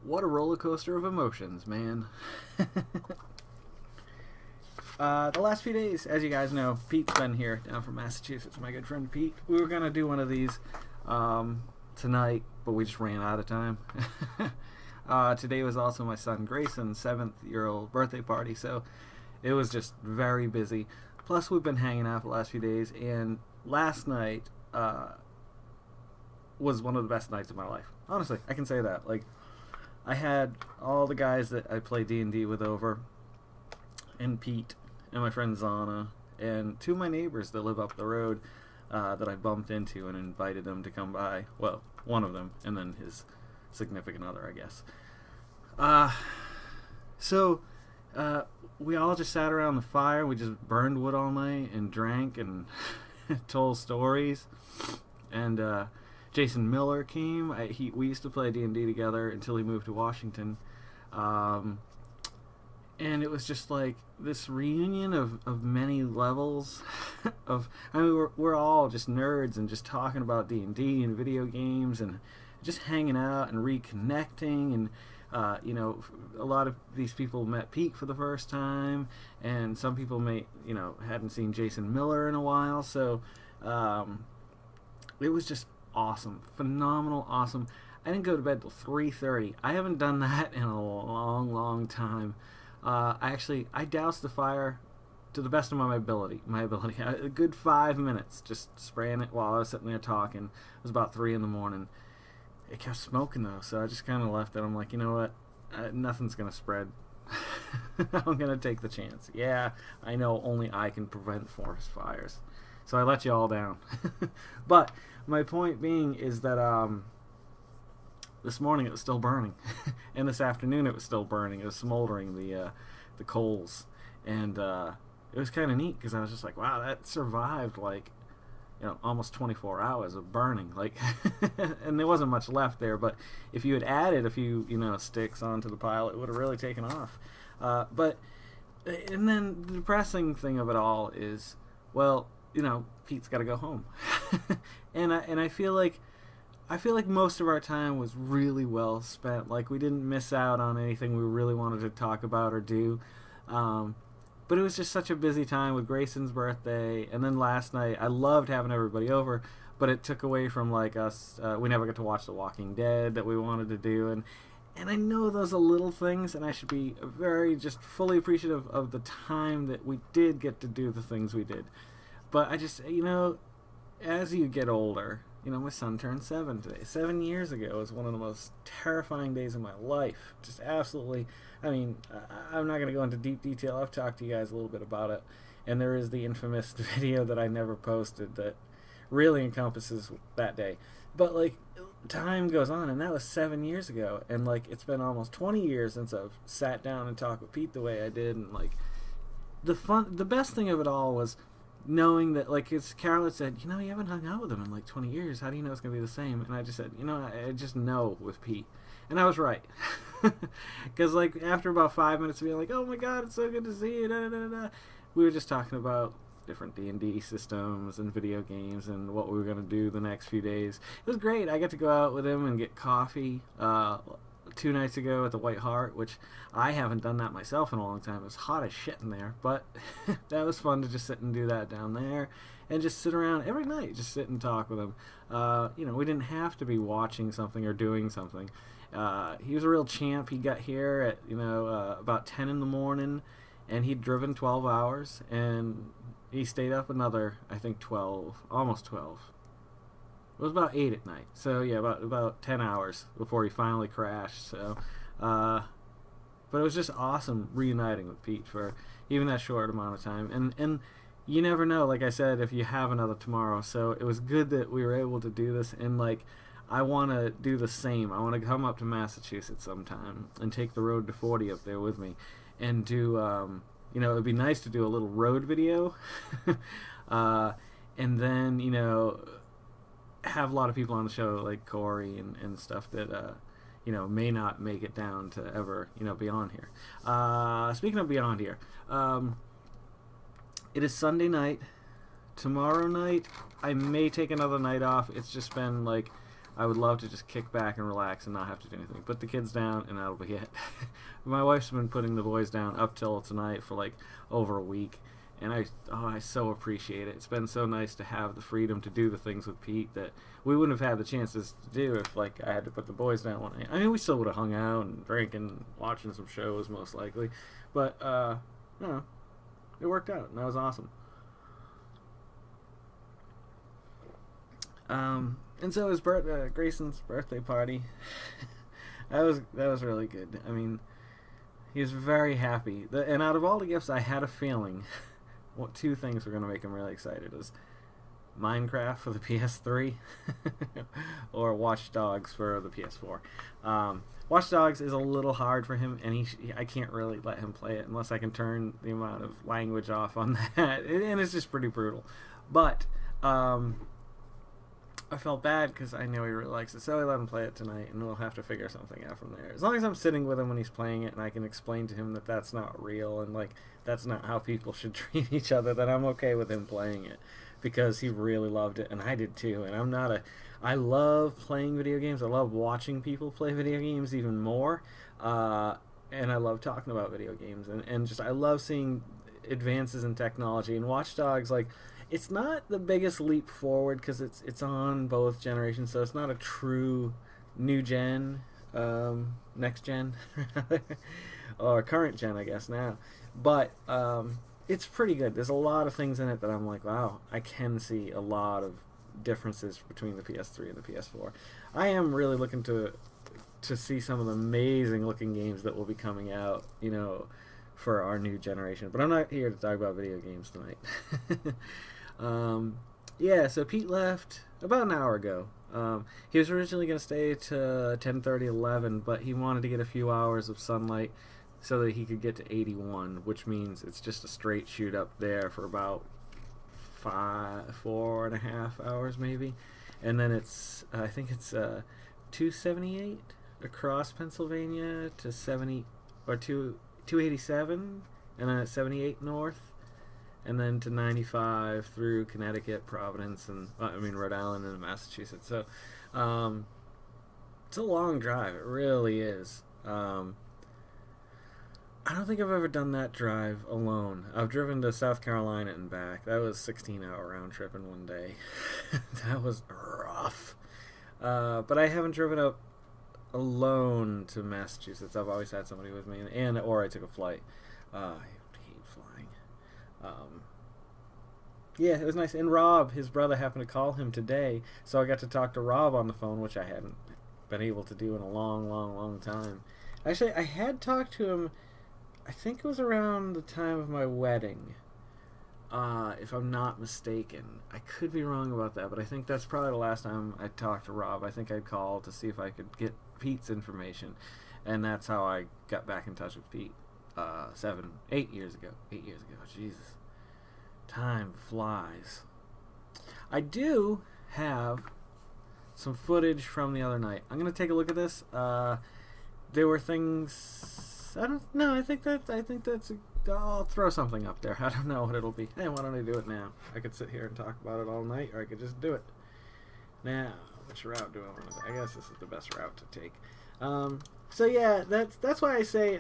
What a roller coaster of emotions, man. The last few days, as you guys know, Pete's been here down from Massachusetts. My good friend Pete. We were gonna do one of these tonight, but we just ran out of time. Today was also my son Grayson's 7th-year-old birthday party, so it was just very busy. Plus, we've been hanging out the last few days, and last night was one of the best nights of my life. Honestly, I can say that. Like, I had all the guys that I play D&D with over, and Pete, and my friend Zana, and two of my neighbors that live up the road that I bumped into and invited them to come by. Well, one of them, and then his significant other, I guess. So we all just sat around the fire. We just burned wood all night and drank and told stories. And Jason Miller came. We used to play D&D together until he moved to Washington. And it was just like this reunion of many levels we're all just nerds and just talking about D&D and video games and just hanging out and reconnecting. And a lot of these people met Pete for the first time, and some people hadn't seen Jason Miller in a while. So it was just awesome, phenomenal, awesome. I didn't go to bed till 3:30. I haven't done that in a long time. I doused the fire to the best of my ability. A good 5 minutes, just spraying it while I was sitting there talking. It was about 3 in the morning. It kept smoking though, so I just kind of left it. I'm like, you know what? Nothing's gonna spread. I'm gonna take the chance. Yeah, I know only I can prevent forest fires, so I let you all down. But my point being is that this morning it was still burning, and this afternoon it was still burning. It was smoldering, the coals, and it was kind of neat because I was just like, wow, that survived almost 24 hours of burning. And there wasn't much left there, but if you had added a few sticks onto the pile, it would have really taken off. And then the depressing thing of it all is, well, Pete's got to go home. and I feel like most of our time was really well spent. Like, we didn't miss out on anything we really wanted to talk about or do. But it was just such a busy time with Grayson's birthday, and then last night I loved having everybody over, but it took away from us. We never got to watch The Walking Dead that we wanted to do, and I know those are little things, and I should be very just fully appreciative of the time that we did get to do the things we did. But I just as you get older, my son turned 7 today. 7 years ago was one of the most terrifying days of my life. Just absolutely. I mean, I'm not going to go into deep detail. I've talked to you guys a little bit about it. And there is the infamous video that I never posted that really encompasses that day. But, time goes on, and that was 7 years ago. And, it's been almost 20 years since I've sat down and talked with Pete the way I did. And, the best thing of it all was knowing that, as Carol had said, you haven't hung out with him in 20 years. How do you know it's going to be the same? And I just said, I just know with Pete. And I was right. Because, after about 5 minutes of being like, oh my God, it's so good to see you, da, da, da, da, we were just talking about different D&D systems and video games and what we were going to do the next few days. It was great. I got to go out with him and get coffee 2 nights ago at the White Hart, which I haven't done that myself in a long time. It was hot as shit in there, but that was fun to just sit and do that down there and just sit around every night, just sit and talk with him. We didn't have to be watching something or doing something. He was a real champ. He got here at about 10 in the morning, and he'd driven 12 hours, and he stayed up another, I think, 12, almost 12. It was about 8 at night. So, yeah, about 10 hours before he finally crashed. So, but it was just awesome reuniting with Pete for even that short amount of time. And you never know, like I said, if you have another tomorrow. So it was good that we were able to do this. And, I want to do the same. I want to come up to Massachusetts sometime and take the Road to 40 up there with me and do, it would be nice to do a little road video. And then, have a lot of people on the show like Corey and stuff that may not make it down to ever be on here. Speaking of beyond here, it is Sunday night. Tomorrow night I may take another night off. It's just been I would love to just kick back and relax and not have to do anything. Put the kids down, and that'll be it. My wife's been putting the boys down up till tonight for like over a week, and I so appreciate it. It's been so nice to have the freedom to do the things with Pete that we wouldn't have had the chances to do if like I had to put the boys down one night. I mean, we still would have hung out and drinking and watching some shows most likely, but no, it worked out, and that was awesome. And so his Grayson's birthday party, that was really good. I mean, he was very happy. And out of all the gifts, I had a feeling what two things were going to make him really excited was Minecraft for the PS3 or Watch Dogs for the PS4. Watch Dogs is a little hard for him, and I can't really let him play it unless I can turn the amount of language off on that, and it's just pretty brutal. But I felt bad because I know he really likes it, so I let him play it tonight, and we'll have to figure something out from there. As long as I'm sitting with him when he's playing it, and I can explain to him that that's not real, and like that's not how people should treat each other, then I'm okay with him playing it, because he really loved it, and I did too. And I love playing video games. I love watching people play video games even more, and I love talking about video games, and just I love seeing advances in technology. And Watch Dogs, like, it's not the biggest leap forward because it's on both generations, so it's not a true new gen, next gen, or current gen, I guess now. But it's pretty good. There's a lot of things in it that I'm like, wow, I can see a lot of differences between the PS3 and the PS4. I am really looking to see some of the amazing looking games that will be coming out, for our new generation. But I'm not here to talk about video games tonight. Yeah, so Pete left about an hour ago. He was originally going to stay to 10:30, 11, but he wanted to get a few hours of sunlight so that he could get to 81, which means it's just a straight shoot up there for about 4.5 hours maybe. And then I think it's 278 across Pennsylvania to 287, and then at 78 north, and then to 95 through Connecticut, Providence, and Rhode Island and Massachusetts. So it's a long drive. It really is. I don't think I've ever done that drive alone. I've driven to South Carolina and back. That was a 16-hour round trip in one day. That was rough. But I haven't driven up alone to Massachusetts. I've always had somebody with me, or I took a flight. I hate flying. Yeah, it was nice. And Rob, his brother, happened to call him today, so I got to talk to Rob on the phone, which I hadn't been able to do in a long, long, long time. Actually, I had talked to him, I think it was around the time of my wedding, if I'm not mistaken. I could be wrong about that, but I think that's probably the last time I talked to Rob. I think I called to see if I could get Pete's information, and that's how I got back in touch with Pete 8 years ago. 8 years ago, Jesus. Time flies. I do have some footage from the other night. I'm going to take a look at this. There were things... I don't know. I think that's... I'll throw something up there. I don't know what it'll be. Hey, why don't I do it now? I could sit here and talk about it all night, or I could just do it. Now, which route do I want to... I guess this is the best route to take. So yeah, that's why I say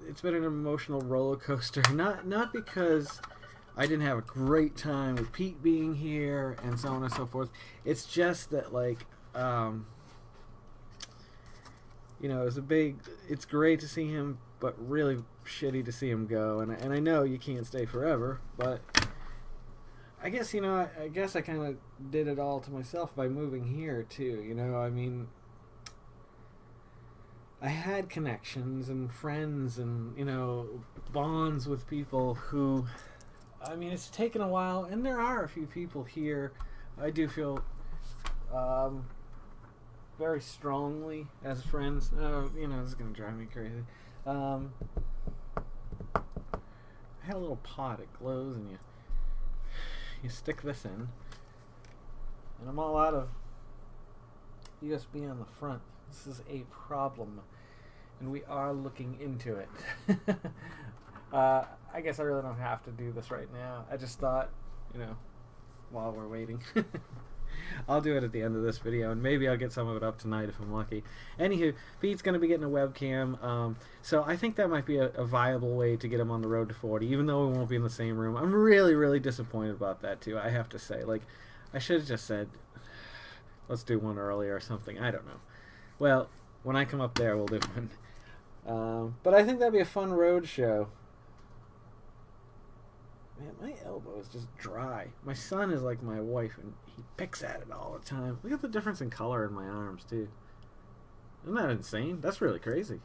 it's been an emotional roller coaster. Not because I didn't have a great time with Pete being here and so on and so forth. It's just that, like, it's great to see him, but really shitty to see him go. And I know you can't stay forever, but I guess, I guess I kind of did it all to myself by moving here too. I had connections and friends and, bonds with people who, it's taken a while, and there are a few people here I do feel very strongly as friends. This is going to drive me crazy. I had a little pot, it glows, and you stick this in, and I'm all out of USB on the front. This is a problem, and we are looking into it. I guess I really don't have to do this right now. I just thought, while we're waiting. I'll do it at the end of this video, and maybe I'll get some of it up tonight if I'm lucky. Anywho, Pete's going to be getting a webcam, so I think that might be a viable way to get him on the road to 40, even though we won't be in the same room. I'm really, really disappointed about that, too, I have to say. Like, I should have just said, let's do one earlier or something. I don't know. Well, when I come up there, we'll do one. But I think that'd be a fun road show. Man, my elbow is just dry. My son is like my wife, and he picks at it all the time. Look at the difference in color in my arms, too. Isn't that insane? That's really crazy.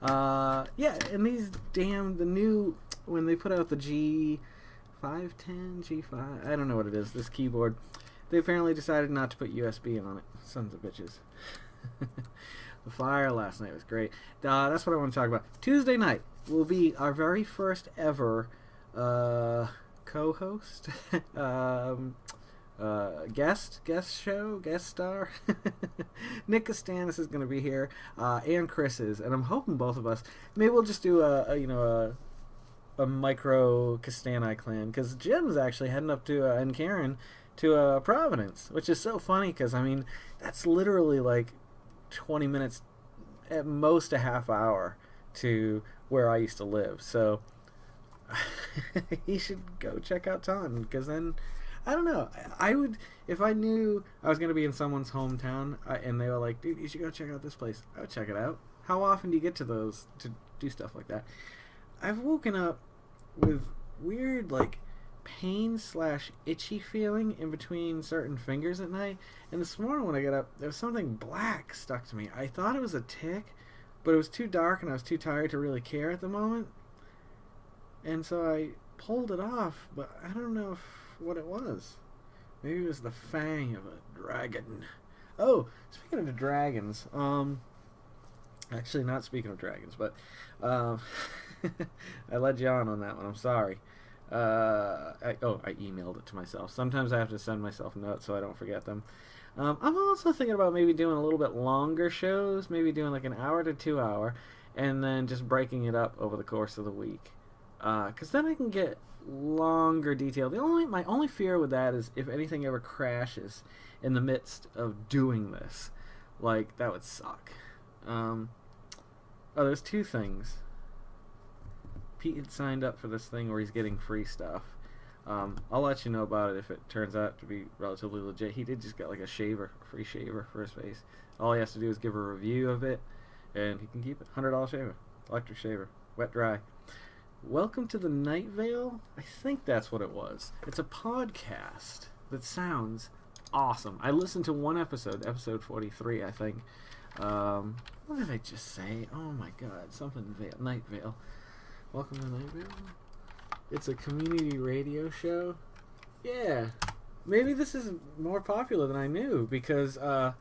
Yeah, and these the new, when they put out the G510, G5, I don't know what it is, this keyboard, they apparently decided not to put USB on it. Sons of bitches. The fire last night was great. That's what I want to talk about. Tuesday night will be our very first ever co-host, guest star. Nick Costanis is going to be here, and Chris is, and I'm hoping both of us. Maybe we'll just do a micro Castani clan, because Jim's actually heading up to and Karen to Providence, which is so funny because I mean that's literally like 20 minutes, at most a half hour, to where I used to live. So he should go check out Taunton, because then I don't know, I would, if I knew I was going to be in someone's hometown and they were like, dude, you should go check out this place, I would check it out. How often do you get to those to do stuff like that? I've woken up with weird like pain / itchy feeling in between certain fingers at night, and this morning when I got up there was something black stuck to me. I thought it was a tick, but it was too dark and I was too tired to really care at the moment, and so I pulled it off, but I don't know what it was. Maybe it was the fang of a dragon. Oh, speaking of the dragons, actually not speaking of dragons, but I led you on that one, I'm sorry. I emailed it to myself. Sometimes I have to send myself notes so I don't forget them. I'm also thinking about maybe doing a little bit longer shows, maybe doing like an hour to 2 hour, and then just breaking it up over the course of the week. Because then I can get longer detail. My only fear with that is if anything ever crashes in the midst of doing this. Like, that would suck. There's two things. Pete had signed up for this thing where he's getting free stuff. I'll let you know about it if it turns out to be relatively legit. He did just get like a free shaver for his face. All he has to do is give a review of it, and he can keep it. $100 shaver, electric shaver, wet dry. Welcome to the Night Vale. I think that's what it was. It's a podcast that sounds awesome. I listened to one episode 43, I think. What did I just say? Oh my god, something Night Vale. Welcome to Night Vale. It's a community radio show. Yeah. Maybe this is more popular than I knew, because I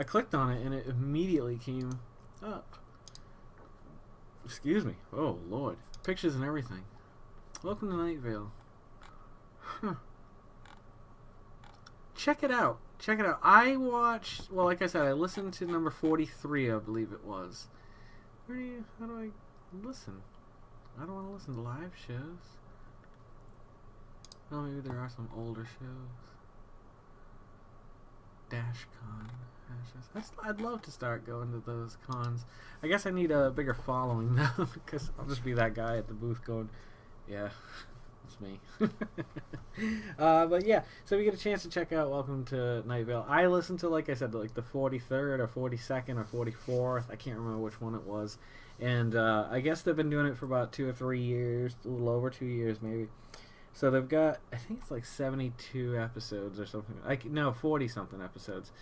clicked on it and it immediately came up. Excuse me. Oh, Lord. Pictures and everything. Welcome to Night Vale. Huh. Check it out. Check it out. I watched, well, like I said, I listened to number 43, I believe it was. How do I listen? I don't want to listen to live shows. Oh, maybe there are some older shows. DashCon. I'd love to start going to those cons. I guess I need a bigger following now, because I'll just be that guy at the booth going, yeah, that's me. But yeah, so if you get a chance to check out Welcome to Night Vale. I listened to, like I said, like the 43rd or 42nd or 44th. I can't remember which one it was. And I guess they've been doing it for about 2 or 3 years, a little over 2 years maybe. So they've got, I think it's like 72 episodes or something. 40-something episodes.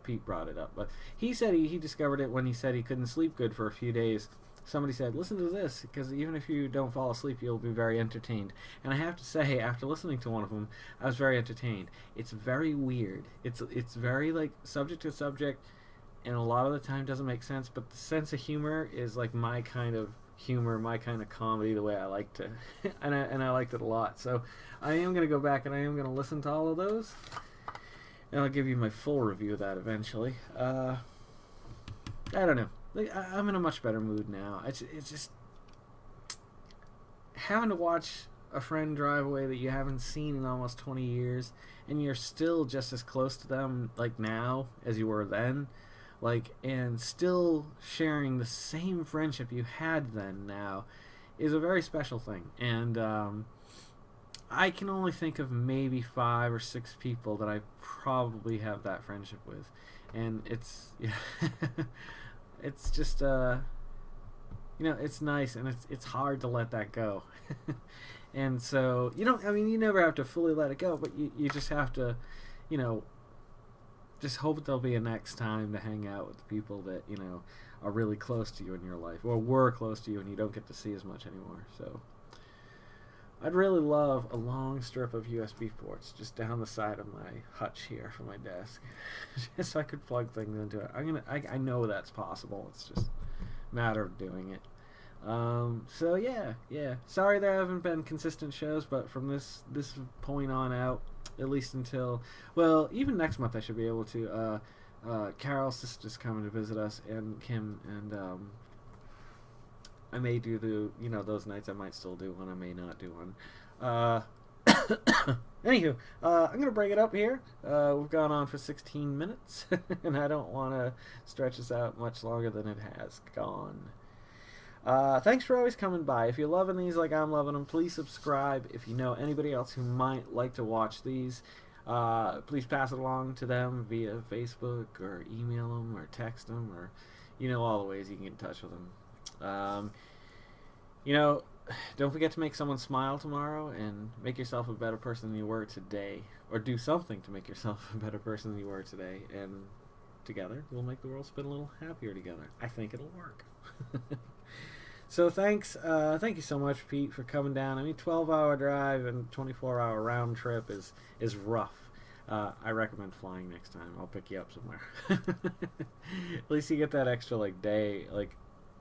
Pete brought it up. But he said he discovered it when he said he couldn't sleep good for a few days. Somebody said, listen to this, because even if you don't fall asleep, you'll be very entertained. And I have to say, after listening to one of them, I was very entertained. It's very weird. It's very, like, subject to subject, and a lot of the time doesn't make sense, but the sense of humor is like my kind of humor, my kind of comedy, the way I like to, and I liked it a lot. So I am going to go back and I am going to listen to all of those, and I'll give you my full review of that eventually. I don't know. I'm in a much better mood now. It's just having to watch a friend drive away that you haven't seen in almost 20 years, and you're still just as close to them, like, now as you were then, like, and still sharing the same friendship you had then now, is a very special thing. And I can only think of maybe 5 or 6 people that I probably have that friendship with, and it's it's just it's nice, and it's hard to let that go. And so you never have to fully let it go, but you just have to, you know, just hope there'll be a next time to hang out with the people that are really close to you in your life, or were close to you and you don't get to see as much anymore. So I'd really love a long strip of USB ports just down the side of my hutch here for my desk, just so I could plug things into it. I know that's possible. It's just a matter of doing it. So yeah. Sorry there haven't been consistent shows, but from this point on out, at least until, well, even next month I should be able to. Carol's sister's coming to visit us, and Kim, and I may do those nights. I might still do one. I may not do one. Anywho, I'm gonna break it up here. We've gone on for 16 minutes, and I don't want to stretch this out much longer than it has gone. Thanks for always coming by. If you're loving these like I'm loving them, please subscribe. If you know anybody else who might like to watch these, please pass it along to them via Facebook, or email them, or text them, or all the ways you can get in touch with them. Don't forget to make someone smile tomorrow, and make yourself a better person than you were today, or do something to make yourself a better person than you were today, and together we'll make the world spin a little happier together. I think it'll work. So thank you so much, Pete, for coming down. 12-hour drive and 24-hour round trip is rough. I recommend flying next time. I'll pick you up somewhere. At least you get that extra day,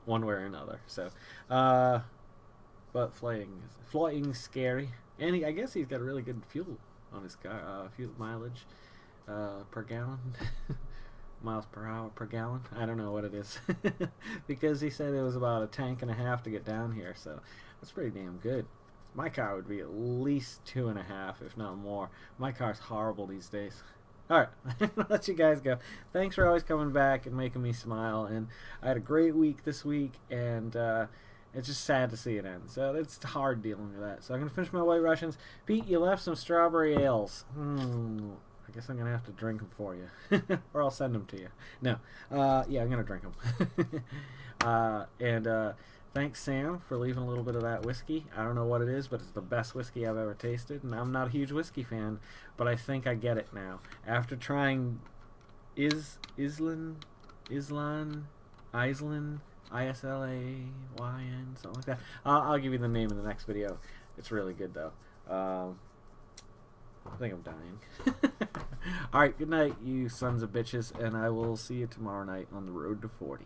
one way or another. So, but flying's scary, and I guess he's got really good fuel on his car, fuel mileage per gallon. Miles per hour per gallon. I don't know what it is, because he said it was about a tank and a half to get down here, so that's pretty damn good. My car would be at least 2.5, if not more. My car's horrible these days. Alright, I'll let you guys go. Thanks for always coming back and making me smile, and I had a great week this week, and it's just sad to see it end. So it's hard dealing with that. So I'm going to finish my White Russians. Pete, you left some strawberry ales. I guess I'm going to have to drink them for you. Or I'll send them to you. No. Yeah, I'm going to drink them. And thanks, Sam, for leaving a little bit of that whiskey. I don't know what it is, but it's the best whiskey I've ever tasted. And I'm not a huge whiskey fan, but I think I get it now. After trying Islin, Islayn, something like that. I'll give you the name in the next video. It's really good, though. I think I'm dying. Alright, good night, you sons of bitches, and I will see you tomorrow night on the road to 40.